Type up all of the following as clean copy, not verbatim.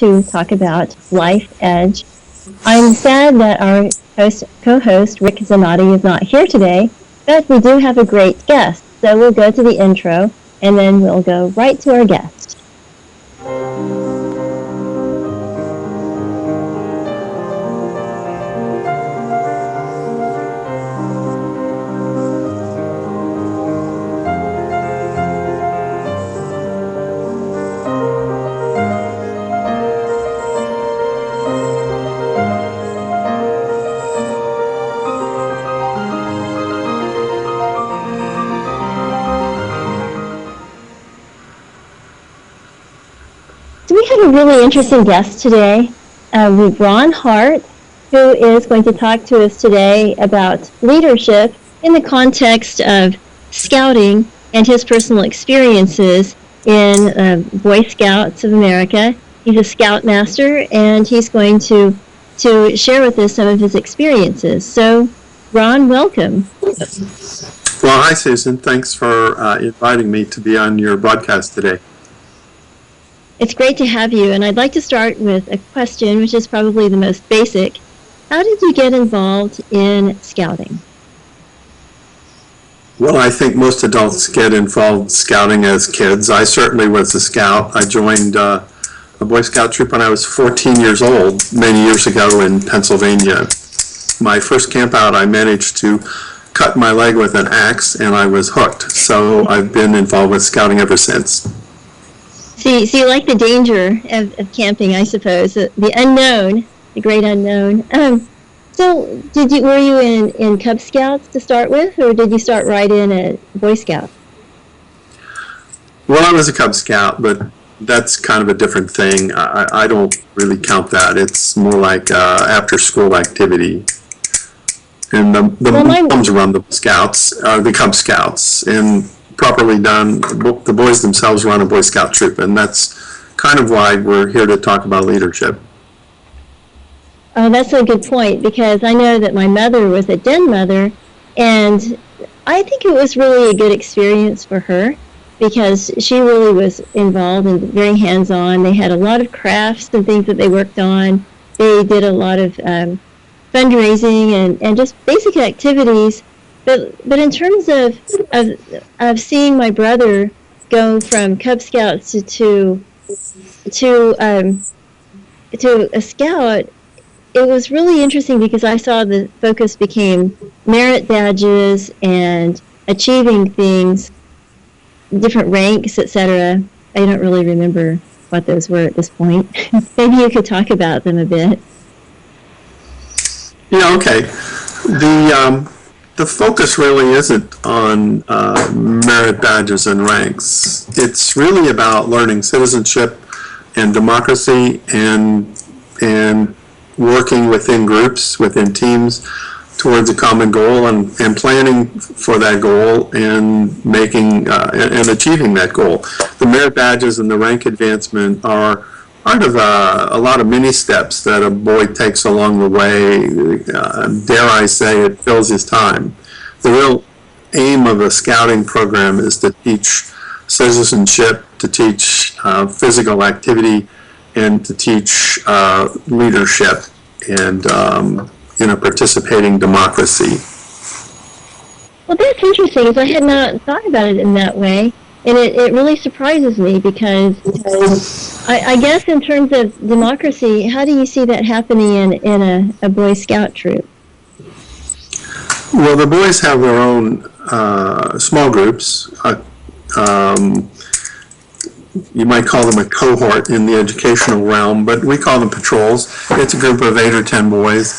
to talk about Life Edge. I'm sad that our co-host, Rick Zanotti, is not here today, but we do have a great guest. So we'll go to the intro, and then we'll go right to our guest. We have a really interesting guest today. We have Ron Hart, who is going to talk to us today about leadership in the context of scouting and his personal experiences in Boy Scouts of America. He's a Scoutmaster, and he's going to share with us some of his experiences. So, Ron, welcome. Well, hi, Susan. Thanks for inviting me to be on your broadcast today. It's great to have you, and I'd like to start with a question, which is probably the most basic. How did you get involved in scouting? Well, I think most adults get involved scouting as kids. I certainly was a scout. I joined a Boy Scout troop when I was 14 years old, many years ago in Pennsylvania. My first camp out, I managed to cut my leg with an axe, and I was hooked. So I've been involved with scouting ever since. So you like the danger of camping, I suppose, the unknown, the great unknown. So were you in Cub Scouts to start with, or did you start right in at Boy Scout? Well, I was a Cub Scout, but that's kind of a different thing. I don't really count that. It's more like after-school activity. And the moms run the Scouts, the Cub Scouts, and properly done, the boys themselves run a Boy Scout troop, and that's kind of why we're here to talk about leadership. Oh, that's a good point, because I know that my mother was a den mother, and I think it was really a good experience for her, because she really was involved and very hands-on. They had a lot of crafts and things that they worked on. They did a lot of fundraising and just basic activities. But in terms of seeing my brother go from Cub Scouts to a scout, it was really interesting because I saw the focus became merit badges and achieving things, different ranks, etc. I don't really remember what those were at this point. Maybe you could talk about them a bit. Yeah, okay. The focus really isn't on merit badges and ranks. It's really about learning citizenship and democracy and working within groups, within teams, towards a common goal and planning for that goal and making and achieving that goal. The merit badges and the rank advancement are part of a lot of mini steps that a boy takes along the way. Dare I say, it fills his time. The real aim of a scouting program is to teach citizenship, to teach physical activity, and to teach leadership and participating democracy. Well, that's interesting, because I had not thought about it in that way. And it really surprises me because I guess in terms of democracy, how do you see that happening in a Boy Scout troop? Well, the boys have their own small groups. You might call them a cohort in the educational realm, but we call them patrols. It's a group of 8 or 10 boys.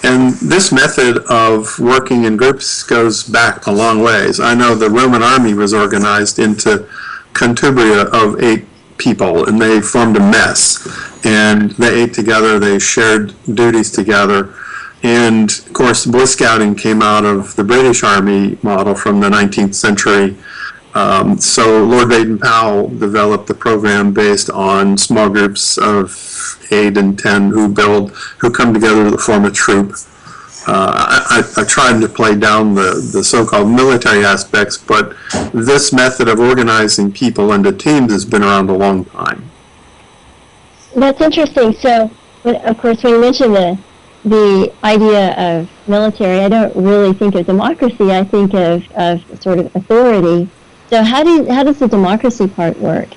And this method of working in groups goes back a long ways. I know the Roman army was organized into contubria of 8 people, and they formed a mess. And they ate together, they shared duties together. And, of course, Boy Scouting came out of the British Army model from the 19th century. So Lord Baden-Powell developed the program based on small groups of 8 and 10 who come together to form a troop. I tried to play down the so-called military aspects, but this method of organizing people into teams has been around a long time. That's interesting. So, of course, when you mention the idea of military, I don't really think of democracy. I think of sort of authority. So, how does the democracy part work?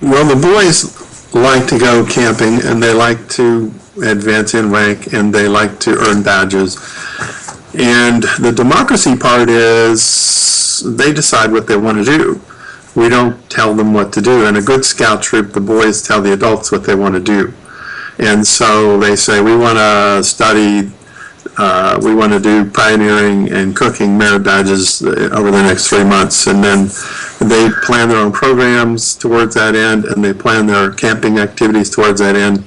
Well, the boys like to go camping, and they like to advance in rank, and they like to earn badges. And the democracy part is they decide what they want to do. We don't tell them what to do. In a good scout troop, the boys tell the adults what they want to do. And so they say, we want to study, we want to do pioneering and cooking merit badges over the next 3 months. And then they plan their own programs towards that end, and they plan their camping activities towards that end.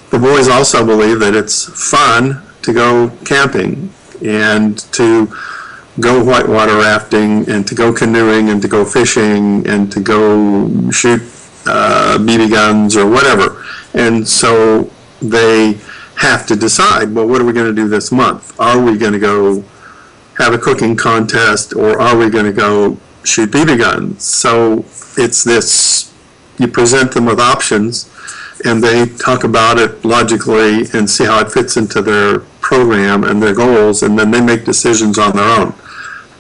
The boys also believe that it's fun to go camping and to go whitewater rafting and to go canoeing and to go fishing and to go shoot BB guns or whatever. And so they have to decide, well, what are we going to do this month? Are we going to go have a cooking contest, or are we going to go shoot BB guns? So it's this, you present them with options, and they talk about it logically and see how it fits into their program and their goals, and then they make decisions on their own.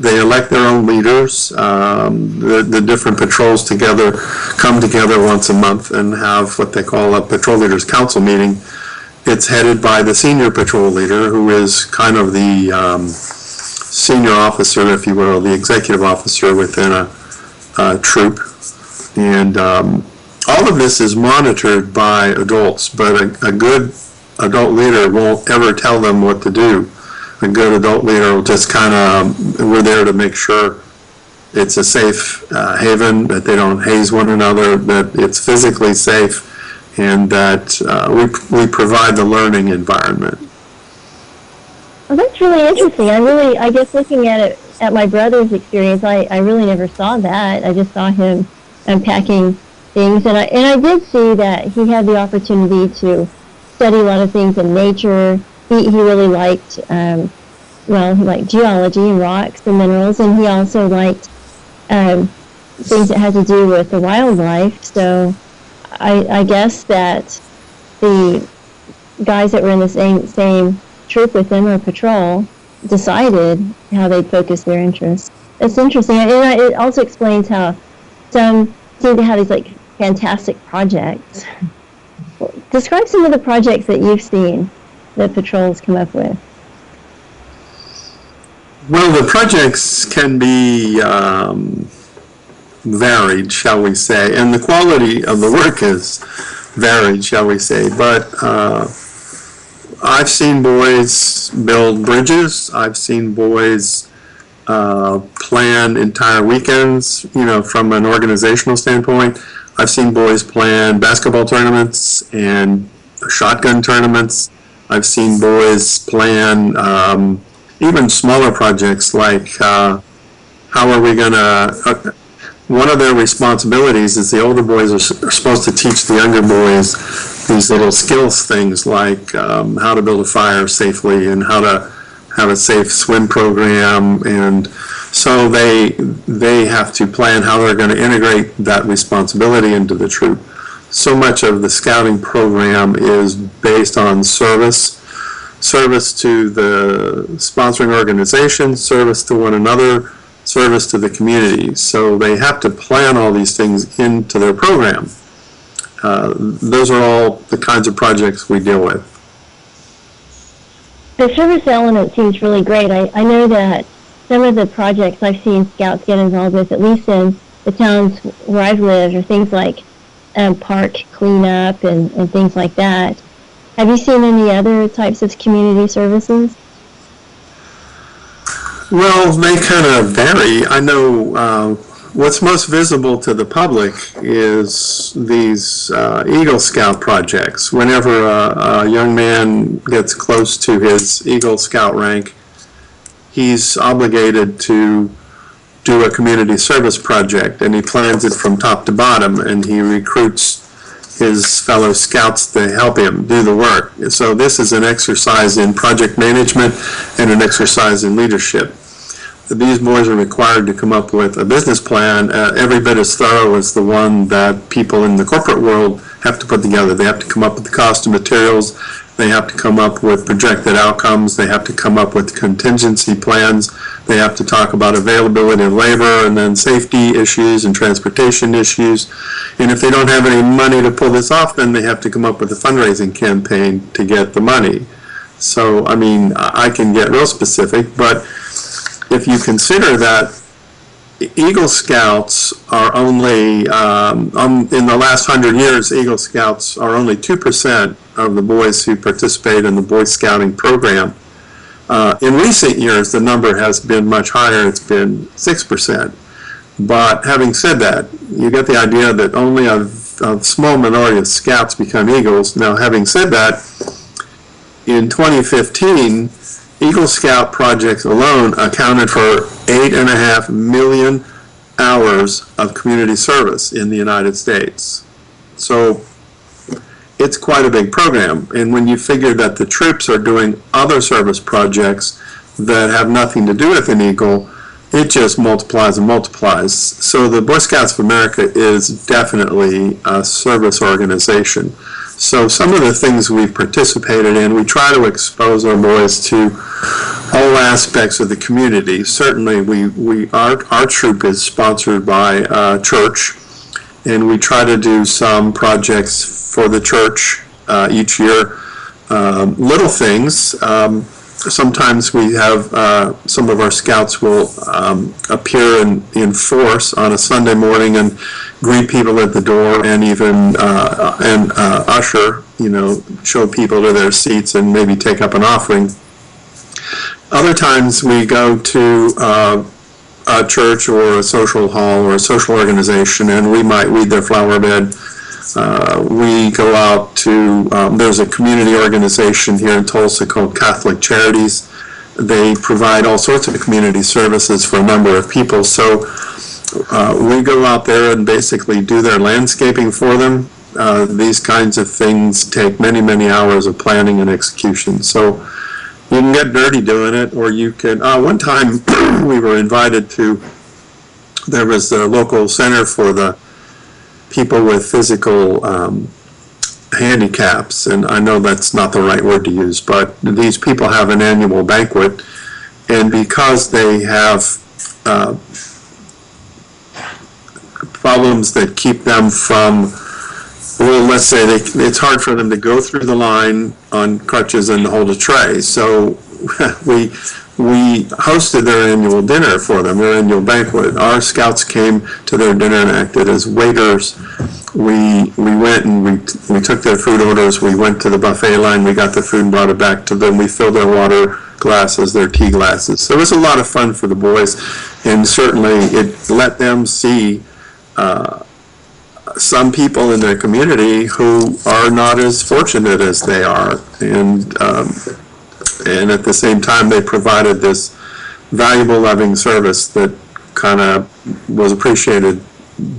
They elect their own leaders. The different patrols together come together once a month and have what they call a patrol leaders council meeting. It's headed by the senior patrol leader, who is kind of the senior officer, if you will, the executive officer within a troop. And all of this is monitored by adults, but a good adult leader won't ever tell them what to do. A good adult leader will just kind of, we're there to make sure it's a safe haven, that they don't haze one another, that it's physically safe, and that we provide the learning environment. Well, that's really interesting. I guess looking at it, at my brother's experience, I really never saw that. I just saw him unpacking things, and I did see that he had the opportunity to study a lot of things in nature. He really liked, he liked geology and rocks and minerals, and he also liked things that had to do with the wildlife. So I guess that the guys that were in the same troop with him or patrol decided how they'd focus their interests. It's interesting, and it also explains how some seem to have these like fantastic projects. Describe some of the projects that you've seen that patrols come up with. Well, the projects can be varied, shall we say, and the quality of the work is varied, shall we say. But I've seen boys build bridges. I've seen boys plan entire weekends, from an organizational standpoint. I've seen boys plan basketball tournaments and shotgun tournaments. I've seen boys plan even smaller projects like how are we going to, one of their responsibilities is the older boys are supposed to teach the younger boys these little skills things like how to build a fire safely and how to have a safe swim program, and so they have to plan how they're going to integrate that responsibility into the troop. So much of the scouting program is based on service to the sponsoring organization, service to one another, service to the community. So they have to plan all these things into their program. Those are all the kinds of projects we deal with. The service element seems really great. I know that some of the projects I've seen scouts get involved with, at least in the towns where I've lived, are things like park cleanup and things like that. Have you seen any other types of community services? Well, they kind of vary. I know what's most visible to the public is these Eagle Scout projects. Whenever a young man gets close to his Eagle Scout rank, he's obligated to do a community service project, and he plans it from top to bottom, and he recruits his fellow scouts to help him do the work. So this is an exercise in project management and an exercise in leadership. These boys are required to come up with a business plan every bit as thorough as the one that people in the corporate world have to put together. They have to come up with the cost of materials. They have to come up with projected outcomes. They have to come up with contingency plans. They have to talk about availability of labor and then safety issues and transportation issues. And if they don't have any money to pull this off, then they have to come up with a fundraising campaign to get the money. So, I mean, I can get real specific, but if you consider that Eagle Scouts are only, in the last 100 years, Eagle Scouts are only 2% of the boys who participate in the Boy Scouting program. In recent years, the number has been much higher. It's been 6%. But having said that, you get the idea that only a small minority of Scouts become Eagles. Now, having said that, in 2015, Eagle Scout projects alone accounted for 8.5 million hours of community service in the United States. So it's quite a big program. And when you figure that the troops are doing other service projects that have nothing to do with an Eagle, it just multiplies and multiplies. So the Boy Scouts of America is definitely a service organization. So some of the things we've participated in, we try to expose our boys to all aspects of the community. Certainly, our troop is sponsored by a church, and we try to do some projects for the church each year. Little things. Sometimes we have some of our scouts will appear in force on a Sunday morning and greet people at the door, and even usher, show people to their seats and maybe take up an offering. Other times we go to a church or a social hall or a social organization, and we might weed their flower bed. We go out to, there's a community organization here in Tulsa called Catholic Charities. They provide all sorts of community services for a number of people. So we go out there and basically do their landscaping for them. These kinds of things take many, many hours of planning and execution. So you can get dirty doing it, or you can, one time we were invited to, there was the local center for the people with physical handicaps, and I know that's not the right word to use, but these people have an annual banquet, and because they have problems that keep them from, well, let's say it's hard for them to go through the line on crutches and hold a tray, so we hosted their annual dinner for them, their annual banquet. Our scouts came to their dinner and acted as waiters. We went and we took their food orders. We went to the buffet line. We got the food and brought it back to them. We filled their water glasses, their tea glasses. So it was a lot of fun for the boys, and certainly it let them see some people in their community who are not as fortunate as they are, and at the same time they provided this valuable, loving service that kind of was appreciated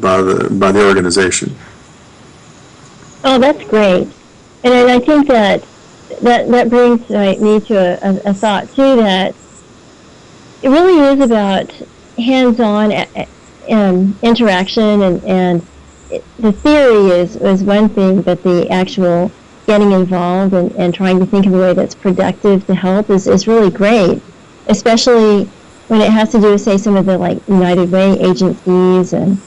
by the organization. Oh, that's great. And I think that brings me to a thought too, that it really is about hands-on interaction, and the theory is one thing, but the actual getting involved and trying to think of a way that's productive to help is really great, especially when it has to do with, say, some of the United Way agencies, and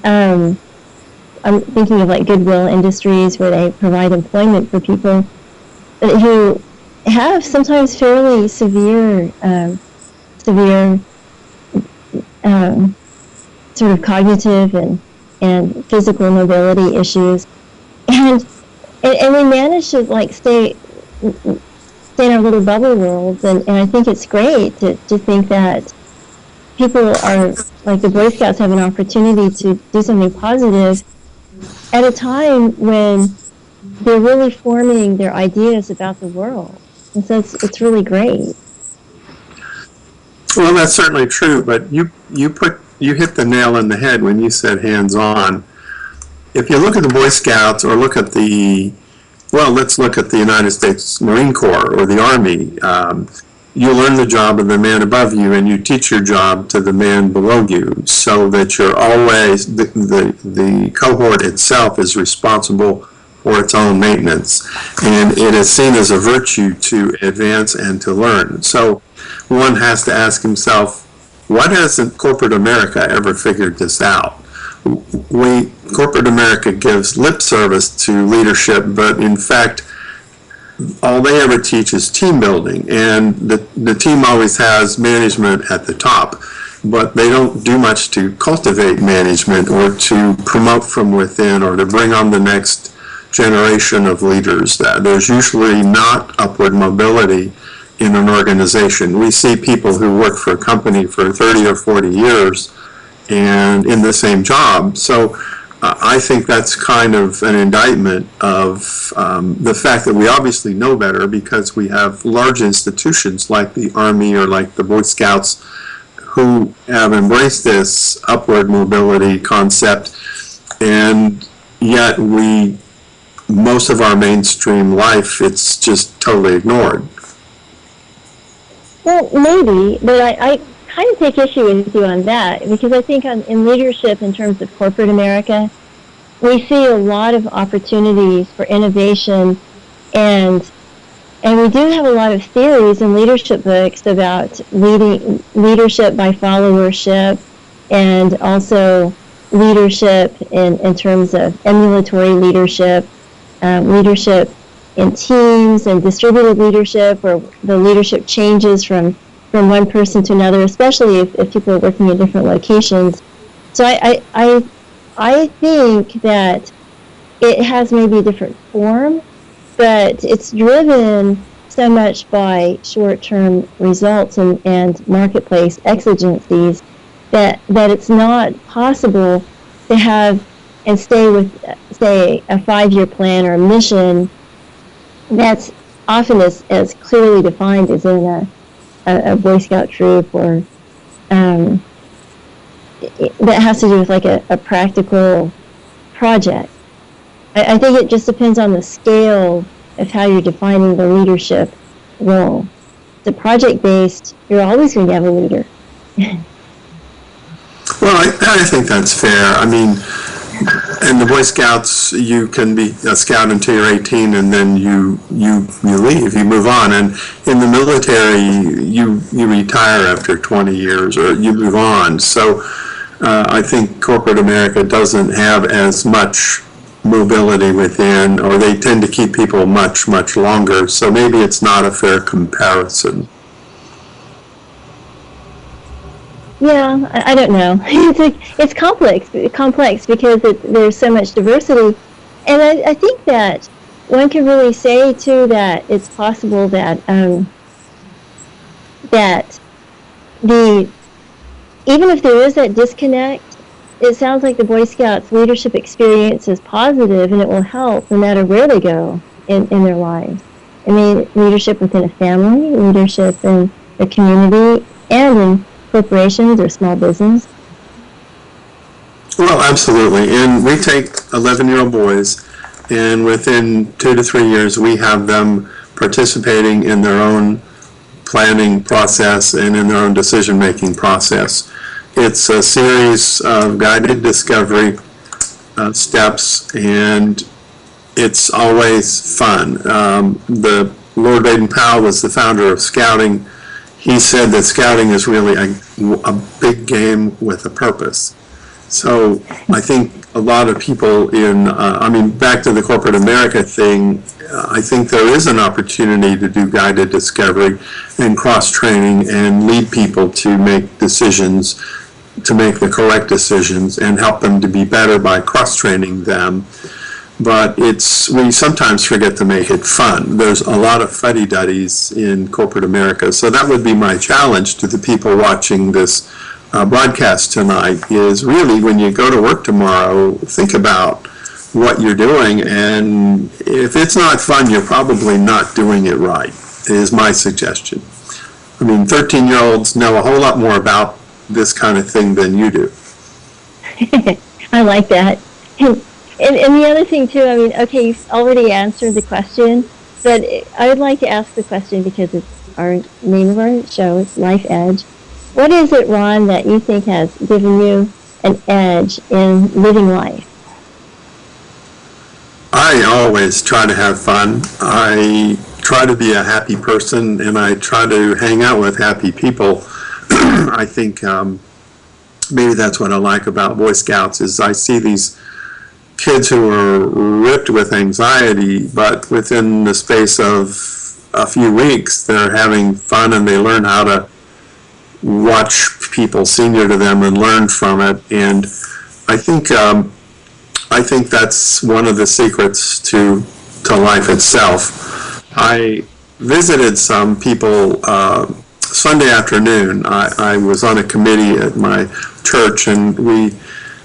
I'm thinking of Goodwill Industries, where they provide employment for people who have sometimes fairly severe sort of cognitive and physical mobility issues, and we manage to stay in our little bubble worlds, and I think it's great to think that people are, like the Boy Scouts, have an opportunity to do something positive at a time when they're really forming their ideas about the world. And so it's really great. Well, that's certainly true, but you hit the nail on the head when you said hands-on. If you look at the Boy Scouts, or let's look at the United States Marine Corps or the Army, you learn the job of the man above you, and you teach your job to the man below you, so that you're always, the cohort itself is responsible for its own maintenance. And it is seen as a virtue to advance and to learn. So one has to ask himself, what hasn't corporate America ever figured this out? Corporate America gives lip service to leadership, but in fact, all they ever teach is team building, and the team always has management at the top, but they don't do much to cultivate management or to promote from within or to bring on the next generation of leaders. There's usually not upward mobility in an organization. We see people who work for a company for 30 or 40 years and in the same job. So I think that's kind of an indictment of the fact that we obviously know better, because we have large institutions like the Army or like the Boy Scouts who have embraced this upward mobility concept, and yet most of our mainstream life, it's just totally ignored. Well, maybe, but I kind of take issue with you on that, because I think in leadership, in terms of corporate America, we see a lot of opportunities for innovation, and we do have a lot of theories and leadership books about leadership by followership, and also leadership in terms of emulatory leadership, leadership in teams, and distributed leadership, where the leadership changes from one person to another, especially if people are working in different locations. So I think that it has maybe a different form, but it's driven so much by short-term results and marketplace exigencies that it's not possible to have and stay with, say, a 5-year plan or a mission that's often as clearly defined as in a Boy Scout troop, or that has to do with like a practical project. I think it just depends on the scale of how you're defining the leadership role. The project-based, you're always going to have a leader. Well, I think that's fair. I mean, in the Boy Scouts, you can be a scout until you're 18, and then you leave, you move on. And in the military, you retire after 20 years, or you move on. So I think corporate America doesn't have as much mobility within, or they tend to keep people much, much longer. So maybe it's not a fair comparison. Yeah, I don't know. It's complex because there's so much diversity, and I think that one can really say too that it's possible that that even if there is that disconnect, it sounds like the Boy Scouts leadership experience is positive, and it will help no matter where they go in their lives. I mean, leadership within a family, leadership in the community, and in corporations or small business. Well, absolutely. And we take 11-year-old boys, and within 2 to 3 years, we have them participating in their own planning process and in their own decision-making process. It's a series of guided discovery steps, and it's always fun. The Lord Baden-Powell was the founder of Scouting. He said that Scouting is really a big game with a purpose. So I think a lot of people back to the corporate America thing, I think there is an opportunity to do guided discovery and cross-training and lead people to make decisions, to make the correct decisions, and help them to be better by cross-training them. But we sometimes forget to make it fun. There's a lot of fuddy-duddies in corporate America. So that would be my challenge to the people watching this broadcast tonight, is really when you go to work tomorrow, think about what you're doing, and if it's not fun, you're probably not doing it right, is my suggestion. I mean, 13-year-olds know a whole lot more about this kind of thing than you do. I like that. And the other thing, too, I mean, okay, you've already answered the question, but I would like to ask the question because it's our name of our show, it's Life Edge. What is it, Ron, that you think has given you an edge in living life? I I always try to have fun. I try to be a happy person, and I try to hang out with happy people. I think maybe that's what I like about Boy Scouts is I see these kids who are ripped with anxiety, but within the space of a few weeks, they're having fun and they learn how to watch people senior to them and learn from it. And I think that's one of the secrets to life itself. I visited some people Sunday afternoon. I was on a committee at my church, and we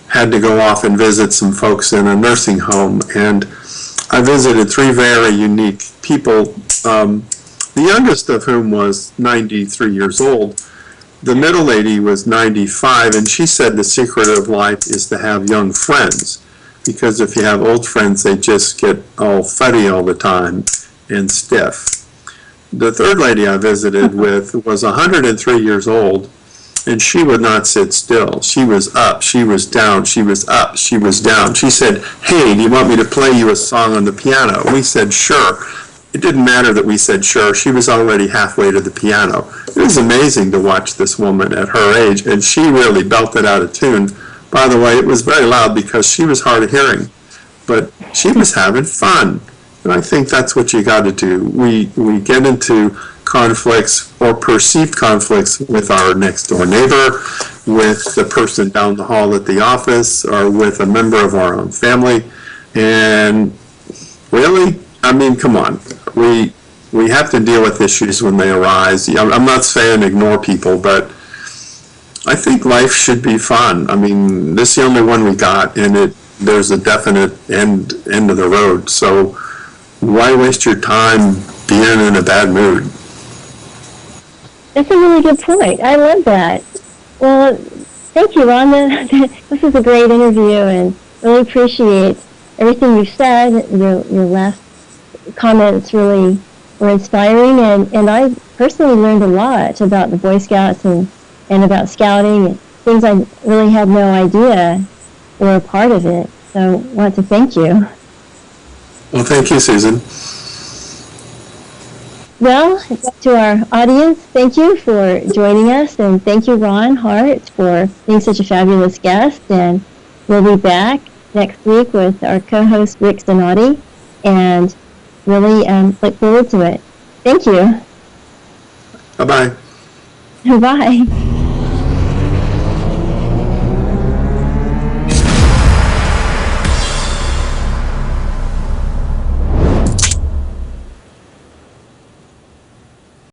had to go off and visit some folks in a nursing home. And I visited three very unique people, the youngest of whom was 93 years old. The middle lady was 95, and she said the secret of life is to have young friends, because if you have old friends, they just get all fuddy all the time and stiff. The third lady I visited with was 103 years old, and she would not sit still. She was up, she was down, she was up, she was down. She said, "Hey, do you want me to play you a song on the piano?" We said, "Sure." It didn't matter that we said sure. She was already halfway to the piano. It was amazing to watch this woman at her age, and she really belted out a tune. By the way, it was very loud because she was hard of hearing, but she was having fun. And I think that's what you got to do. We get into conflicts or perceived conflicts with our next door neighbor, with the person down the hall at the office, or with a member of our own family. And really, I mean, come on. We have to deal with issues when they arise. I'm not saying ignore people, but I think life should be fun. I mean, this is the only one we got, and there's a definite end of the road. So why waste your time being in a bad mood? That's a really good point. I love that. Well, thank you, Ron. This was a great interview, and really appreciate everything you've said. Your last comments really were inspiring, and I personally learned a lot about the Boy Scouts and about scouting, and things I really had no idea were a part of it. So I want to thank you. Well, thank you, Susan. Well, to our audience, thank you for joining us, and thank you, Ron Hart, for being such a fabulous guest. And we'll be back next week with our co-host, Rick Zanotti, and really look forward to it. Thank you. Bye-bye. Bye.